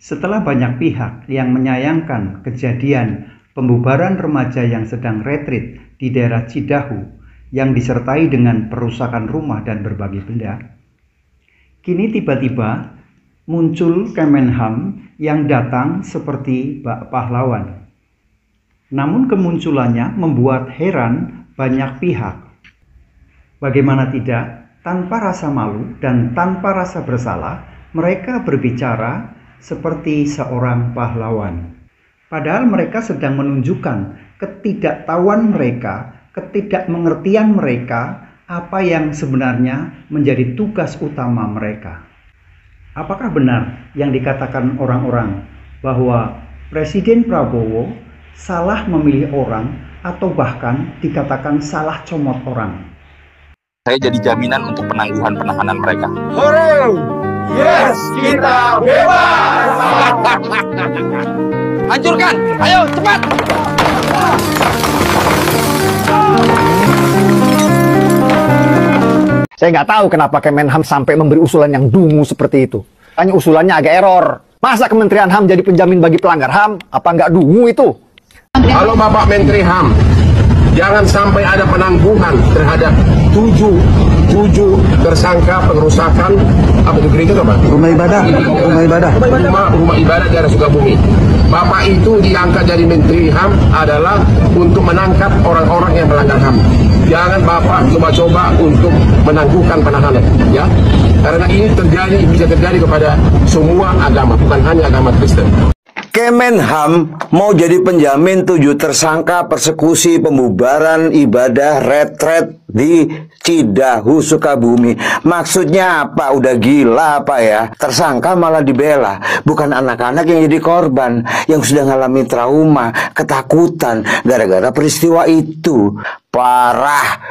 Setelah banyak pihak yang menyayangkan kejadian pembubaran remaja yang sedang retreat di daerah Cidahu yang disertai dengan perusakan rumah dan berbagai benda, kini tiba-tiba muncul Kemenham yang datang seperti bak pahlawan. Namun kemunculannya membuat heran banyak pihak. Bagaimana tidak, tanpa rasa malu dan tanpa rasa bersalah, mereka berbicara seperti seorang pahlawan. Padahal mereka sedang menunjukkan ketidaktahuan mereka, ketidakmengertian mereka, apa yang sebenarnya menjadi tugas utama mereka. Apakah benar yang dikatakan orang-orang bahwa Presiden Prabowo salah memilih orang atau bahkan dikatakan salah comot orang? Saya jadi jaminan untuk penangguhan penahanan mereka. Hore! Yes, kita bebas! Hancurkan! Ayo, cepat! Saya nggak tahu kenapa Kemenham sampai memberi usulan yang dungu seperti itu. Hanya usulannya agak error. Masa Kementerian HAM jadi penjamin bagi pelanggar HAM? Apa nggak dungu itu? Halo Bapak Menteri HAM, jangan sampai ada penangguhan terhadap tujuh tersangka pengerusakan apa itu gereja apa? Rumah ibadah di daerah Sukabumi. Bapak itu diangkat jadi Menteri HAM adalah untuk menangkap orang-orang yang melanggar HAM. Jangan Bapak coba-coba untuk menangguhkan penahanan, ya. Karena ini bisa terjadi kepada semua agama, bukan hanya agama Kristen. Kemenham mau jadi penjamin 7 tersangka persekusi pembubaran ibadah retret di Cidahu, Sukabumi. Maksudnya apa? Udah gila apa ya? Tersangka malah dibela. Bukan anak-anak yang jadi korban, yang sudah ngalami trauma, ketakutan gara-gara peristiwa itu. Parah.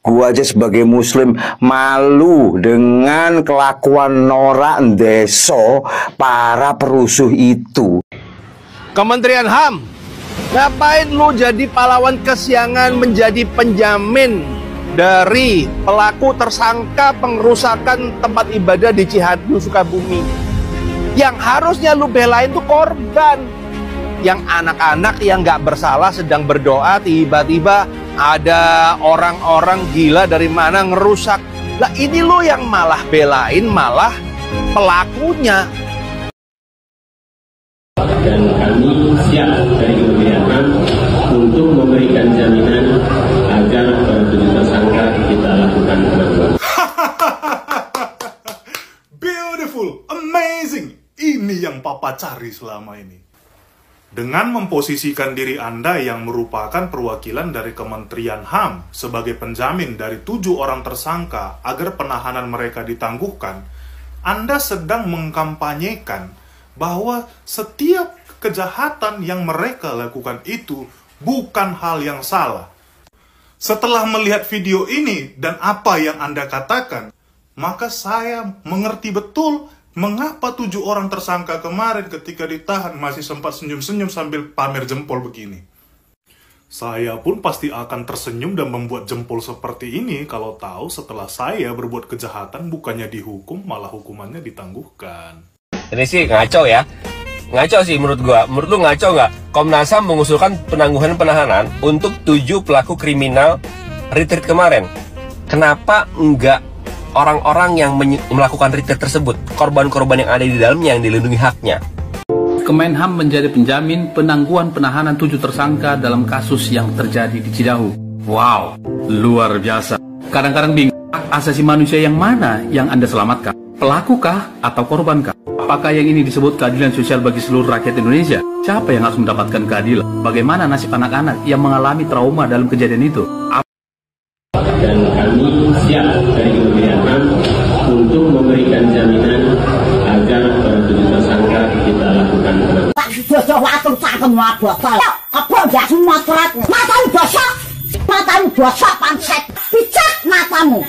Gua aja sebagai muslim malu dengan kelakuan norak ndeso para perusuh itu. Kementerian HAM, ngapain lu jadi pahlawan kesiangan menjadi penjamin dari pelaku tersangka pengerusakan tempat ibadah di Cidahu, Sukabumi? Yang harusnya lu belain tuh korban. Yang anak-anak yang gak bersalah sedang berdoa, tiba-tiba ada orang-orang gila dari mana ngerusak. Lah ini lo yang malah belain malah pelakunya. Dan kami siap dari Kementerian HAM untuk memberikan jaminan agar para 7 tersangka kita lakukan penangguhan. Beautiful, amazing. Ini yang Papa cari selama ini. Dengan memposisikan diri Anda yang merupakan perwakilan dari Kementerian HAM sebagai penjamin dari 7 orang tersangka agar penahanan mereka ditangguhkan, Anda sedang mengkampanyekan bahwa setiap kejahatan yang mereka lakukan itu bukan hal yang salah. Setelah melihat video ini dan apa yang Anda katakan, maka saya mengerti betul mengapa 7 orang tersangka kemarin ketika ditahan masih sempat senyum-senyum sambil pamer jempol begini. Saya pun pasti akan tersenyum dan membuat jempol seperti ini kalau tahu setelah saya berbuat kejahatan bukannya dihukum, malah hukumannya ditangguhkan. Ini sih ngaco ya. Ngaco sih menurut gua. Menurut lu ngaco nggak? Komnas HAM mengusulkan penangguhan penahanan untuk 7 pelaku kriminal retreat kemarin. Kenapa enggak orang-orang yang melakukan retreat tersebut, korban-korban yang ada di dalamnya yang dilindungi haknya? Kemenham menjadi penjamin penangguhan penahanan 7 tersangka dalam kasus yang terjadi di Cidahu. Wow, luar biasa. Kadang-kadang bingung, hak asasi manusia yang mana yang Anda selamatkan? Pelakukah atau korbankah? Apakah yang ini disebut keadilan sosial bagi seluruh rakyat Indonesia? Siapa yang harus mendapatkan keadilan? Bagaimana nasib anak-anak yang mengalami trauma dalam kejadian itu? Dan kami siap dari Kementerian HAM untuk memberikan jaminan agar para 7 tersangka kita lakukan penangguhan. Matamu bosok, panset, picak matamu,